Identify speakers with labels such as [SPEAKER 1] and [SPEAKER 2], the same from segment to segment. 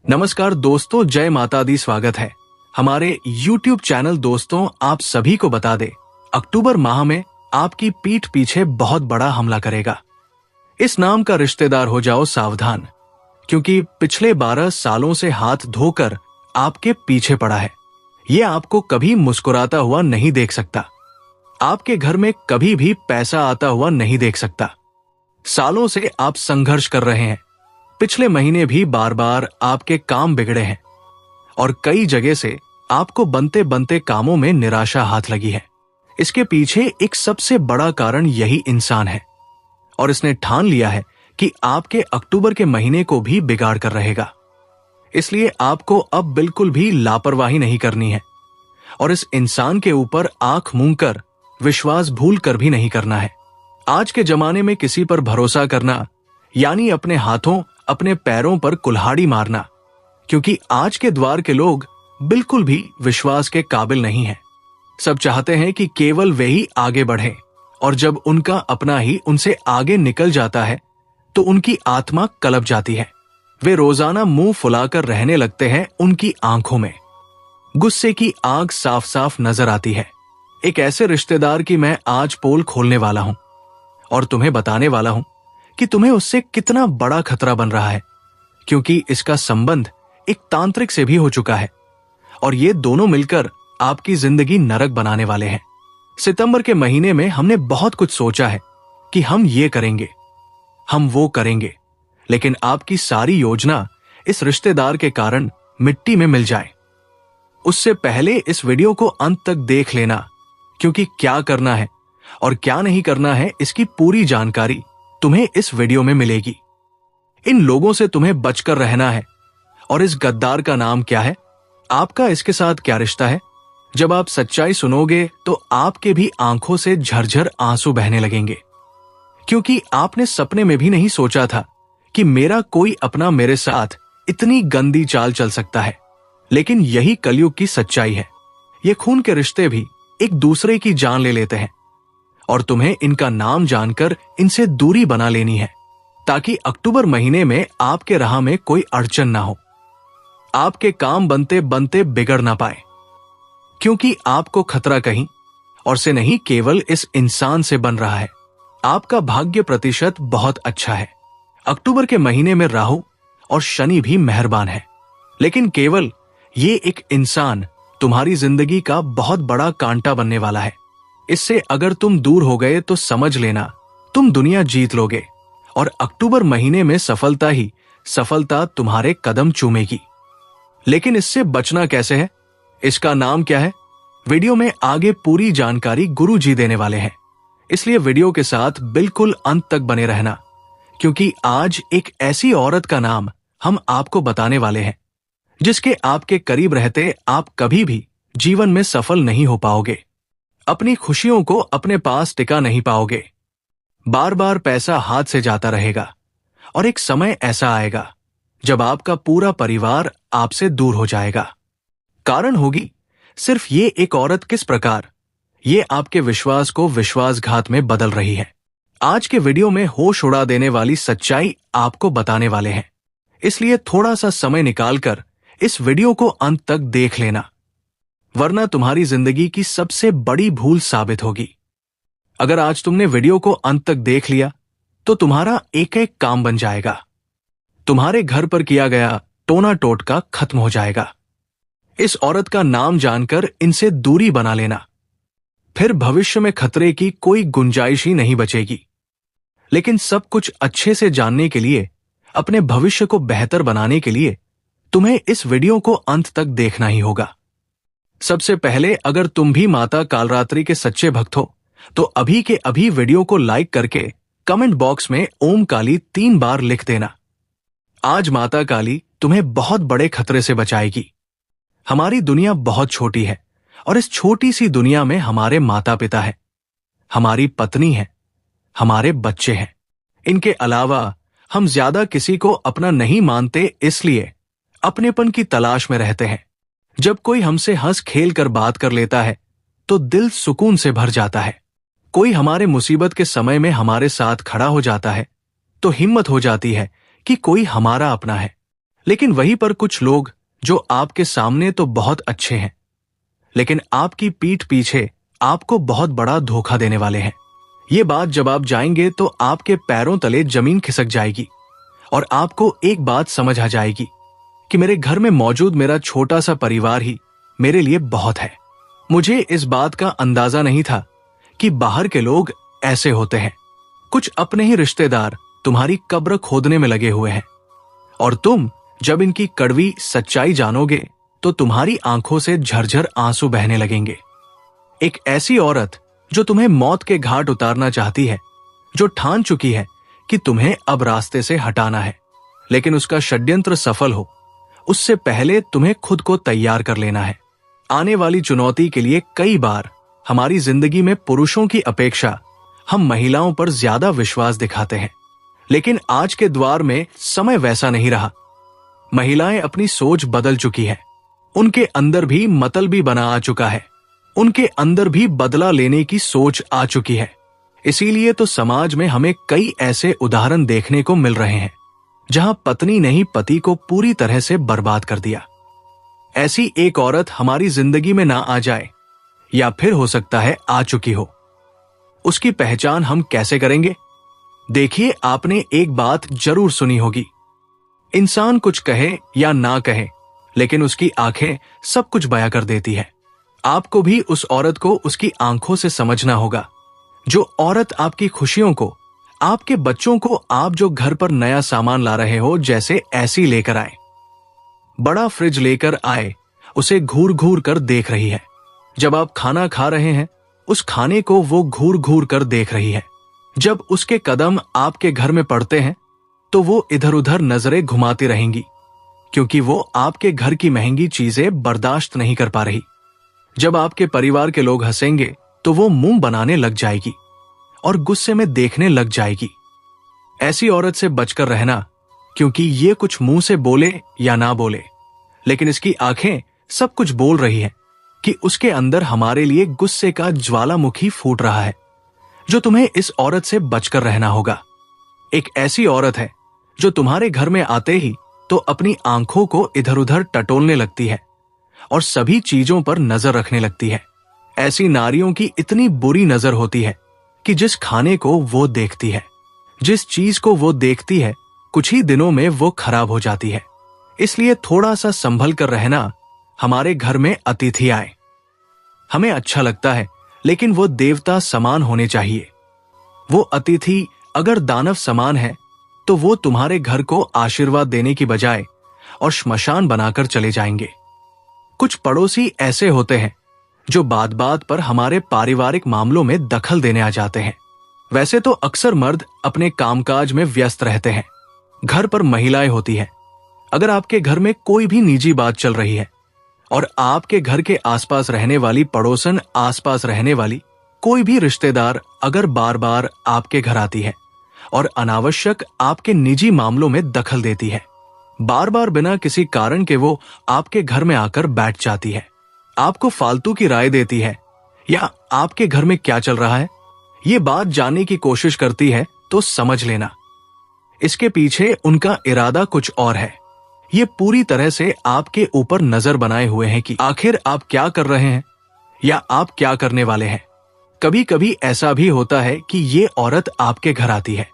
[SPEAKER 1] नमस्कार दोस्तों, जय माता दी। स्वागत है हमारे YouTube चैनल। दोस्तों, आप सभी को बता दे, अक्टूबर माह में आपकी पीठ पीछे बहुत बड़ा हमला करेगा। इस नाम का रिश्तेदार हो जाओ सावधान, क्योंकि पिछले 12 सालों से हाथ धोकर आपके पीछे पड़ा है। ये आपको कभी मुस्कुराता हुआ नहीं देख सकता, आपके घर में कभी भी पैसा आता हुआ नहीं देख सकता। सालों से आप संघर्ष कर रहे हैं। पिछले महीने भी बार बार आपके काम बिगड़े हैं और कई जगह से आपको बनते बनते कामों में निराशा हाथ लगी है। इसके पीछे एक सबसे बड़ा कारण यही इंसान है और इसने ठान लिया है कि आपके अक्टूबर के महीने को भी बिगाड़ कर रहेगा। इसलिए आपको अब बिल्कुल भी लापरवाही नहीं करनी है और इस इंसान के ऊपर आंख मूंद कर, विश्वास भूल कर भी नहीं करना है। आज के जमाने में किसी पर भरोसा करना यानी अपने हाथों अपने पैरों पर कुल्हाड़ी मारना, क्योंकि आज के द्वार के लोग बिल्कुल भी विश्वास के काबिल नहीं हैं। सब चाहते हैं कि केवल वे ही आगे बढ़े और जब उनका अपना ही उनसे आगे निकल जाता है तो उनकी आत्मा कलप जाती है। वे रोजाना मुंह फुलाकर रहने लगते हैं। उनकी आंखों में गुस्से की आग साफ साफ नजर आती है। एक ऐसे रिश्तेदार की मैं आज पोल खोलने वाला हूं और तुम्हें बताने वाला हूं कि तुम्हें उससे कितना बड़ा खतरा बन रहा है, क्योंकि इसका संबंध एक तांत्रिक से भी हो चुका है और ये दोनों मिलकर आपकी जिंदगी नरक बनाने वाले हैं। सितंबर के महीने में हमने बहुत कुछ सोचा है कि हम ये करेंगे, हम वो करेंगे, लेकिन आपकी सारी योजना इस रिश्तेदार के कारण मिट्टी में मिल जाए। उससे पहले इस वीडियो को अंत तक देख लेना, क्योंकि क्या करना है और क्या नहीं करना है इसकी पूरी जानकारी तुम्हें इस वीडियो में मिलेगी। इन लोगों से तुम्हें बचकर रहना है। और इस गद्दार का नाम क्या है, आपका इसके साथ क्या रिश्ता है? जब आप सच्चाई सुनोगे तो आपके भी आंखों से झरझर आंसू बहने लगेंगे, क्योंकि आपने सपने में भी नहीं सोचा था कि मेरा कोई अपना मेरे साथ इतनी गंदी चाल चल सकता है। लेकिन यही कलयुग की सच्चाई है। ये खून के रिश्ते भी एक दूसरे की जान ले लेते हैं और तुम्हें इनका नाम जानकर इनसे दूरी बना लेनी है, ताकि अक्टूबर महीने में आपके राह में कोई अड़चन ना हो, आपके काम बनते बनते बिगड़ ना पाए, क्योंकि आपको खतरा कहीं और से नहीं केवल इस इंसान से बन रहा है। आपका भाग्य प्रतिशत बहुत अच्छा है। अक्टूबर के महीने में राहु और शनि भी मेहरबान है, लेकिन केवल ये एक इंसान तुम्हारी जिंदगी का बहुत बड़ा कांटा बनने वाला है। इससे अगर तुम दूर हो गए तो समझ लेना तुम दुनिया जीत लोगे और अक्टूबर महीने में सफलता ही सफलता तुम्हारे कदम चूमेगी। लेकिन इससे बचना कैसे है, इसका नाम क्या है, वीडियो में आगे पूरी जानकारी गुरु जी देने वाले हैं। इसलिए वीडियो के साथ बिल्कुल अंत तक बने रहना, क्योंकि आज एक ऐसी औरत का नाम हम आपको बताने वाले हैं जिसके आपके करीब रहते आप कभी भी जीवन में सफल नहीं हो पाओगे। अपनी खुशियों को अपने पास टिका नहीं पाओगे। बार बार पैसा हाथ से जाता रहेगा और एक समय ऐसा आएगा जब आपका पूरा परिवार आपसे दूर हो जाएगा। कारण होगी सिर्फ ये एक औरत किस प्रकार ये आपके विश्वास को विश्वासघात में बदल रही है। आज के वीडियो में होश उड़ा देने वाली सच्चाई आपको बताने वाले हैं, इसलिए थोड़ा सा समय निकालकर इस वीडियो को अंत तक देख लेना, वरना तुम्हारी जिंदगी की सबसे बड़ी भूल साबित होगी। अगर आज तुमने वीडियो को अंत तक देख लिया तो तुम्हारा एक एक काम बन जाएगा। तुम्हारे घर पर किया गया टोना टोटका खत्म हो जाएगा। इस औरत का नाम जानकर इनसे दूरी बना लेना, फिर भविष्य में खतरे की कोई गुंजाइश ही नहीं बचेगी। लेकिन सब कुछ अच्छे से जानने के लिए, अपने भविष्य को बेहतर बनाने के लिए तुम्हें इस वीडियो को अंत तक देखना ही होगा। सबसे पहले, अगर तुम भी माता कालरात्रि के सच्चे भक्त हो तो अभी के अभी वीडियो को लाइक करके कमेंट बॉक्स में ओम काली 3 बार लिख देना। आज माता काली तुम्हें बहुत बड़े खतरे से बचाएगी। हमारी दुनिया बहुत छोटी है और इस छोटी सी दुनिया में हमारे माता पिता है, हमारी पत्नी है, हमारे बच्चे हैं। इनके अलावा हम ज्यादा किसी को अपना नहीं मानते, इसलिए अपनेपन की तलाश में रहते हैं। जब कोई हमसे हंस खेल कर बात कर लेता है तो दिल सुकून से भर जाता है। कोई हमारे मुसीबत के समय में हमारे साथ खड़ा हो जाता है तो हिम्मत हो जाती है कि कोई हमारा अपना है। लेकिन वहीं पर कुछ लोग जो आपके सामने तो बहुत अच्छे हैं, लेकिन आपकी पीठ पीछे आपको बहुत बड़ा धोखा देने वाले हैं। ये बात जब आप जाएंगे तो आपके पैरों तले जमीन खिसक जाएगी और आपको एक बात समझ आ जाएगी कि मेरे घर में मौजूद मेरा छोटा सा परिवार ही मेरे लिए बहुत है। मुझे इस बात का अंदाजा नहीं था कि बाहर के लोग ऐसे होते हैं। कुछ अपने ही रिश्तेदार तुम्हारी कब्र खोदने में लगे हुए हैं और तुम जब इनकी कड़वी सच्चाई जानोगे तो तुम्हारी आंखों से झरझर आंसू बहने लगेंगे। एक ऐसी औरत जो तुम्हें मौत के घाट उतारना चाहती है, जो ठान चुकी है कि तुम्हें अब रास्ते से हटाना है, लेकिन उसका षड्यंत्र सफल हो उससे पहले तुम्हें खुद को तैयार कर लेना है। आने वाली चुनौती के लिए कई बार हमारी जिंदगी में पुरुषों की अपेक्षा हम महिलाओं पर ज्यादा विश्वास दिखाते हैं, लेकिन आज के द्वार में समय वैसा नहीं रहा। महिलाएं अपनी सोच बदल चुकी है, उनके अंदर भी मतलबी बना आ चुका है, उनके अंदर भी बदला लेने की सोच आ चुकी है। इसीलिए तो समाज में हमें कई ऐसे उदाहरण देखने को मिल रहे हैं जहां पत्नी ने ही पति को पूरी तरह से बर्बाद कर दिया। ऐसी एक औरत हमारी जिंदगी में ना आ जाए, या फिर हो सकता है आ चुकी हो। उसकी पहचान हम कैसे करेंगे? देखिए, आपने एक बात जरूर सुनी होगी, इंसान कुछ कहे या ना कहे लेकिन उसकी आंखें सब कुछ बयां कर देती है। आपको भी उस औरत को उसकी आंखों से समझना होगा। जो औरत आपकी खुशियों को, आपके बच्चों को आप जो घर पर नया सामान ला रहे हो जैसे ऐसी लेकर आए, बड़ा फ्रिज लेकर आए, उसे घूर घूर कर देख रही है। जब आप खाना खा रहे हैं उस खाने को वो घूर घूर कर देख रही है। जब उसके कदम आपके घर में पड़ते हैं तो वो इधर उधर नजरें घुमाती रहेंगी, क्योंकि वो आपके घर की महंगी चीजें बर्दाश्त नहीं कर पा रही। जब आपके परिवार के लोग हंसेंगे तो वो मुंह बनाने लग जाएगी और गुस्से में देखने लग जाएगी। ऐसी औरत से बचकर रहना, क्योंकि ये कुछ मुंह से बोले या ना बोले, लेकिन इसकी आंखें सब कुछ बोल रही है कि उसके अंदर हमारे लिए गुस्से का ज्वालामुखी फूट रहा है। जो तुम्हें इस औरत से बचकर रहना होगा। एक ऐसी औरत है जो तुम्हारे घर में आते ही तो अपनी आंखों को इधर उधर टटोलने लगती है और सभी चीजों पर नजर रखने लगती है। ऐसी नारियों की इतनी बुरी नजर होती है कि जिस खाने को वो देखती है, जिस चीज को वो देखती है, कुछ ही दिनों में वो खराब हो जाती है। इसलिए थोड़ा सा संभल कर रहना। हमारे घर में अतिथि आए, हमें अच्छा लगता है, लेकिन वो देवता समान होने चाहिए। वो अतिथि अगर दानव समान है तो वो तुम्हारे घर को आशीर्वाद देने की बजाय और श्मशान बनाकर चले जाएंगे। कुछ पड़ोसी ऐसे होते हैं जो बात बात पर हमारे पारिवारिक मामलों में दखल देने आ जाते हैं। वैसे तो अक्सर मर्द अपने कामकाज में व्यस्त रहते हैं, घर पर महिलाएं होती हैं। अगर आपके घर में कोई भी निजी बात चल रही है और आपके घर के आसपास रहने वाली पड़ोसन, आसपास रहने वाली कोई भी रिश्तेदार अगर बार बार आपके घर आती है और अनावश्यक आपके निजी मामलों में दखल देती है, बार बार बिना किसी कारण के वो आपके घर में आकर बैठ जाती है, आपको फालतू की राय देती है या आपके घर में क्या चल रहा है ये बात जानने की कोशिश करती है, तो समझ लेना इसके पीछे उनका इरादा कुछ और है। ये पूरी तरह से आपके ऊपर नजर बनाए हुए हैं कि आखिर आप क्या कर रहे हैं या आप क्या करने वाले हैं। कभी कभी ऐसा भी होता है कि ये औरत आपके घर आती है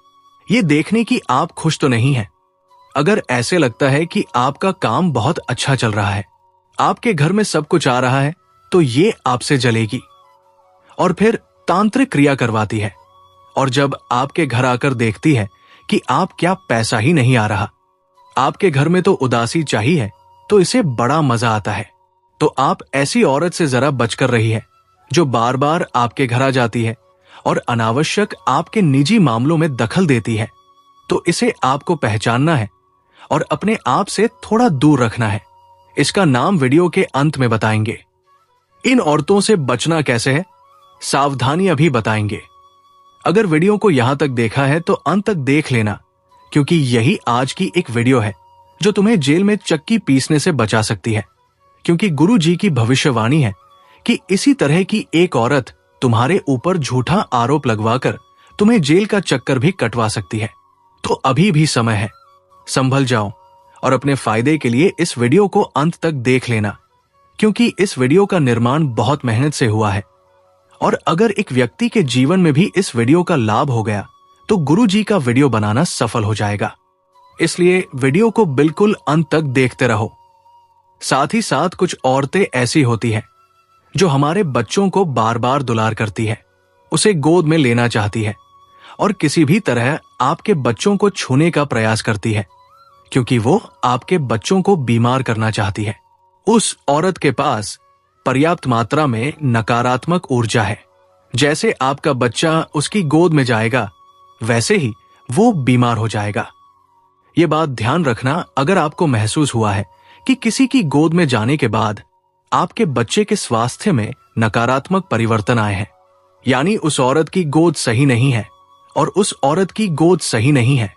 [SPEAKER 1] ये देखने की आप खुश तो नहीं है। अगर ऐसे लगता है कि आपका काम बहुत अच्छा चल रहा है, आपके घर में सब कुछ आ रहा है, तो ये आपसे जलेगी और फिर तांत्रिक क्रिया करवाती है। और जब आपके घर आकर देखती है कि आप क्या पैसा ही नहीं आ रहा, आपके घर में तो उदासी चाहिए, तो इसे बड़ा मजा आता है। तो आप ऐसी औरत से जरा बचकर रही है जो बार बार आपके घर आ जाती है और अनावश्यक आपके निजी मामलों में दखल देती है। तो इसे आपको पहचानना है और अपने आप से थोड़ा दूर रखना है। इसका नाम वीडियो के अंत में बताएंगे। इन औरतों से बचना कैसे है, सावधानियां भी बताएंगे। अगर वीडियो को यहां तक देखा है तो अंत तक देख लेना, क्योंकि यही आज की एक वीडियो है जो तुम्हें जेल में चक्की पीसने से बचा सकती है। क्योंकि गुरु जी की भविष्यवाणी है कि इसी तरह की एक औरत तुम्हारे ऊपर झूठा आरोप लगवाकर तुम्हें जेल का चक्कर भी कटवा सकती है। तो अभी भी समय है, संभल जाओ और अपने फायदे के लिए इस वीडियो को अंत तक देख लेना, क्योंकि इस वीडियो का निर्माण बहुत मेहनत से हुआ है। और अगर एक व्यक्ति के जीवन में भी इस वीडियो का लाभ हो गया तो गुरु जी का वीडियो बनाना सफल हो जाएगा। इसलिए वीडियो को बिल्कुल अंत तक देखते रहो। साथ ही साथ कुछ औरतें ऐसी होती हैं जो हमारे बच्चों को बार बार दुलार करती है, उसे गोद में लेना चाहती है और किसी भी तरह आपके बच्चों को छूने का प्रयास करती है, क्योंकि वो आपके बच्चों को बीमार करना चाहती है। उस औरत के पास पर्याप्त मात्रा में नकारात्मक ऊर्जा है। जैसे आपका बच्चा उसकी गोद में जाएगा, वैसे ही वो बीमार हो जाएगा। ये बात ध्यान रखना, अगर आपको महसूस हुआ है कि किसी की गोद में जाने के बाद आपके बच्चे के स्वास्थ्य में नकारात्मक परिवर्तन आए हैं, यानी उस औरत की गोद सही नहीं है और उस औरत की गोद सही नहीं है,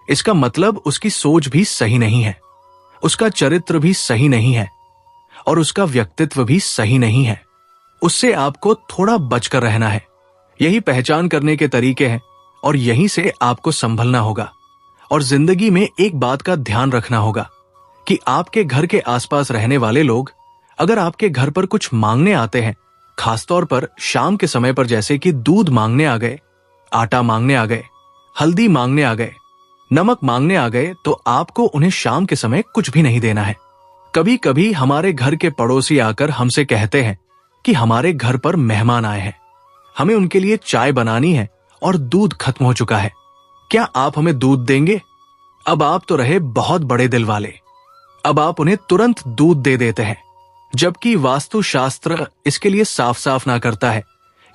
[SPEAKER 1] इसका मतलब उसकी सोच भी सही नहीं है, उसका चरित्र भी सही नहीं है और उसका व्यक्तित्व भी सही नहीं है। उससे आपको थोड़ा बचकर रहना है। यही पहचान करने के तरीके हैं और यहीं से आपको संभलना होगा। और जिंदगी में एक बात का ध्यान रखना होगा कि आपके घर के आसपास रहने वाले लोग अगर आपके घर पर कुछ मांगने आते हैं, खासतौर पर शाम के समय पर, जैसे कि दूध मांगने आ गए, आटा मांगने आ गए, हल्दी मांगने आ गए, नमक मांगने आ गए, तो आपको उन्हें शाम के समय कुछ भी नहीं देना है। कभी कभी हमारे घर के पड़ोसी आकर हमसे कहते हैं कि हमारे घर पर मेहमान आए हैं, हमें उनके लिए चाय बनानी है और दूध खत्म हो चुका है, क्या आप हमें दूध देंगे? अब आप तो रहे बहुत बड़े दिल वाले, अब आप उन्हें तुरंत दूध दे देते हैं, जबकि वास्तुशास्त्र इसके लिए साफ साफ ना करता है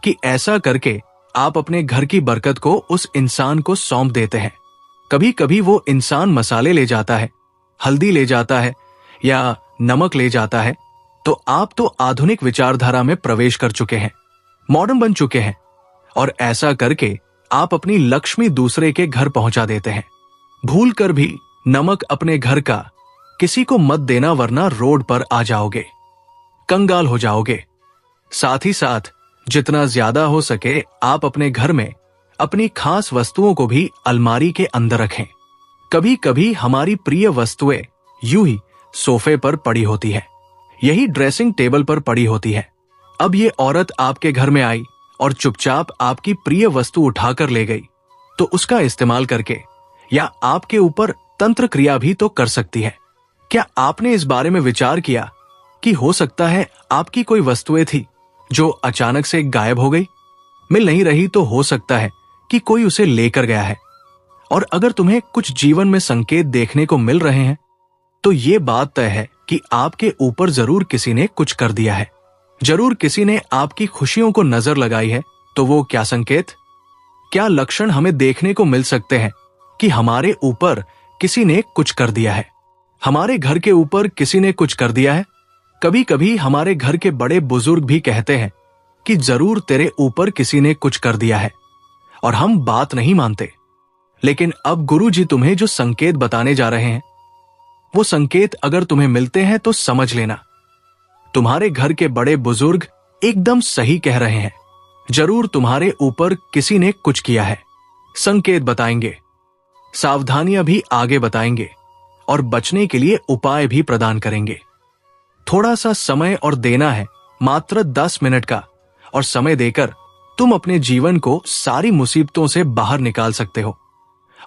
[SPEAKER 1] कि ऐसा करके आप अपने घर की बरकत को उस इंसान को सौंप देते हैं। कभी कभी वो इंसान मसाले ले जाता है, हल्दी ले जाता है या नमक ले जाता है, तो आप तो आधुनिक विचारधारा में प्रवेश कर चुके हैं, मॉडर्न बन चुके हैं, और ऐसा करके आप अपनी लक्ष्मी दूसरे के घर पहुंचा देते हैं। भूल कर भी नमक अपने घर का किसी को मत देना, वरना रोड पर आ जाओगे, कंगाल हो जाओगे। साथ ही साथ जितना ज्यादा हो सके आप अपने घर में अपनी खास वस्तुओं को भी अलमारी के अंदर रखें। कभी कभी हमारी प्रिय वस्तुएं यूं ही सोफे पर पड़ी होती है, यही ड्रेसिंग टेबल पर पड़ी होती है। अब ये औरत आपके घर में आई और चुपचाप आपकी प्रिय वस्तु उठाकर ले गई, तो उसका इस्तेमाल करके या आपके ऊपर तंत्र क्रिया भी तो कर सकती है। क्या आपने इस बारे में विचार किया कि हो सकता है आपकी कोई वस्तुएं थी जो अचानक से गायब हो गई, मिल नहीं रही, तो हो सकता है कि कोई उसे लेकर गया है। और अगर तुम्हें कुछ जीवन में संकेत देखने को मिल रहे हैं, तो ये बात तय है कि आपके ऊपर जरूर किसी ने कुछ कर दिया है, जरूर किसी ने आपकी खुशियों को नजर लगाई है। तो वो क्या संकेत, क्या लक्षण हमें देखने को मिल सकते हैं कि हमारे ऊपर किसी ने कुछ कर दिया है, हमारे घर के ऊपर किसी ने कुछ कर दिया है? कभी कभी हमारे घर के बड़े बुजुर्ग भी कहते हैं कि जरूर तेरे ऊपर किसी ने कुछ कर दिया है, और हम बात नहीं मानते। लेकिन अब गुरु जी तुम्हें जो संकेत बताने जा रहे हैं, वो संकेत अगर तुम्हें मिलते हैं तो समझ लेना, तुम्हारे घर के बड़े बुजुर्ग एकदम सही कह रहे हैं। जरूर तुम्हारे ऊपर किसी ने कुछ किया है। संकेत बताएंगे, सावधानियां भी आगे बताएंगे और बचने के लिए उपाय भी प्रदान करेंगे। थोड़ा सा समय और देना है, मात्र 10 मिनट का, और समय देकर तुम अपने जीवन को सारी मुसीबतों से बाहर निकाल सकते हो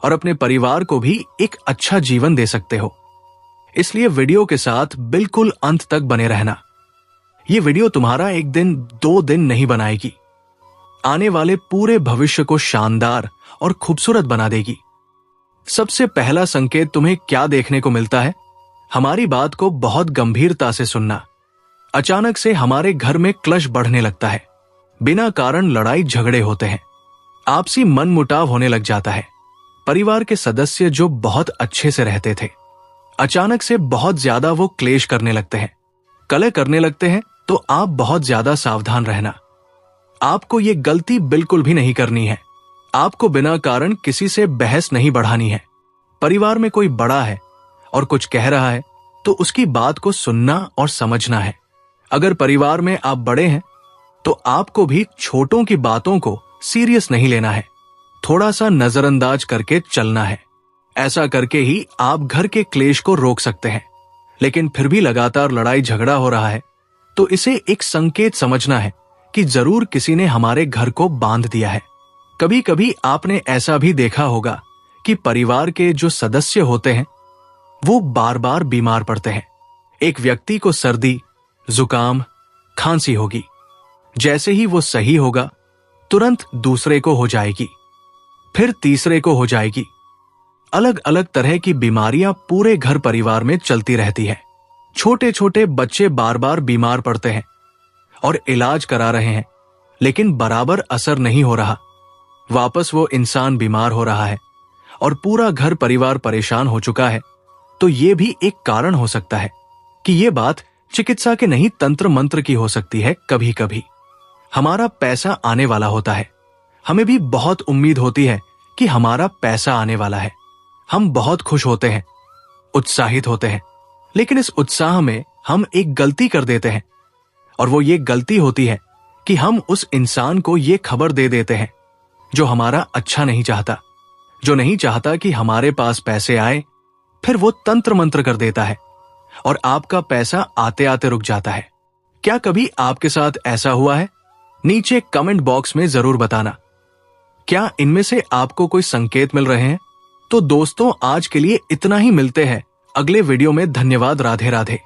[SPEAKER 1] और अपने परिवार को भी एक अच्छा जीवन दे सकते हो। इसलिए वीडियो के साथ बिल्कुल अंत तक बने रहना। ये वीडियो तुम्हारा 1 दिन 2 दिन नहीं बनाएगी, आने वाले पूरे भविष्य को शानदार और खूबसूरत बना देगी। सबसे पहला संकेत तुम्हें क्या देखने को मिलता है? हमारी बात को बहुत गंभीरता से सुनना। अचानक से हमारे घर में क्लश बढ़ने लगता है, बिना कारण लड़ाई झगड़े होते हैं, आपसी मनमुटाव होने लग जाता है। परिवार के सदस्य जो बहुत अच्छे से रहते थे, अचानक से बहुत ज्यादा वो क्लेश करने लगते हैं, कलह करने लगते हैं। तो आप बहुत ज्यादा सावधान रहना। आपको ये गलती बिल्कुल भी नहीं करनी है। आपको बिना कारण किसी से बहस नहीं बढ़ानी है। परिवार में कोई बड़ा है और कुछ कह रहा है तो उसकी बात को सुनना और समझना है। अगर परिवार में आप बड़े हैं तो आपको भी छोटों की बातों को सीरियस नहीं लेना है, थोड़ा सा नजरअंदाज करके चलना है। ऐसा करके ही आप घर के क्लेश को रोक सकते हैं। लेकिन फिर भी लगातार लड़ाई झगड़ा हो रहा है तो इसे एक संकेत समझना है कि जरूर किसी ने हमारे घर को बांध दिया है। कभी कभी आपने ऐसा भी देखा होगा कि परिवार के जो सदस्य होते हैं वो बार बार बीमार पड़ते हैं। एक व्यक्ति को सर्दी, जुकाम, खांसी होगी, जैसे ही वो सही होगा तुरंत दूसरे को हो जाएगी, फिर तीसरे को हो जाएगी। अलग अलग तरह की बीमारियां पूरे घर परिवार में चलती रहती हैं। छोटे छोटे बच्चे बार बार बीमार पड़ते हैं और इलाज करा रहे हैं, लेकिन बराबर असर नहीं हो रहा। वापस वो इंसान बीमार हो रहा है और पूरा घर परिवार परेशान हो चुका है। तो ये भी एक कारण हो सकता है कि ये बात चिकित्सा के नहीं तंत्र मंत्र की हो सकती है। कभी कभी हमारा पैसा आने वाला होता है, हमें भी बहुत उम्मीद होती है कि हमारा पैसा आने वाला है। हम बहुत खुश होते हैं, उत्साहित होते हैं, लेकिन इस उत्साह में हम एक गलती कर देते हैं और वो ये गलती होती है कि हम उस इंसान को ये खबर दे देते हैं जो हमारा अच्छा नहीं चाहता, जो नहीं चाहता कि हमारे पास पैसे आए। फिर वो तंत्र मंत्र कर देता है और आपका पैसा आते आते रुक जाता है। क्या कभी आपके साथ ऐसा हुआ है? नीचे कमेंट बॉक्स में जरूर बताना। क्या इनमें से आपको कोई संकेत मिल रहे हैं? तो दोस्तों, आज के लिए इतना ही। मिलते हैं अगले वीडियो में। धन्यवाद। राधे राधे।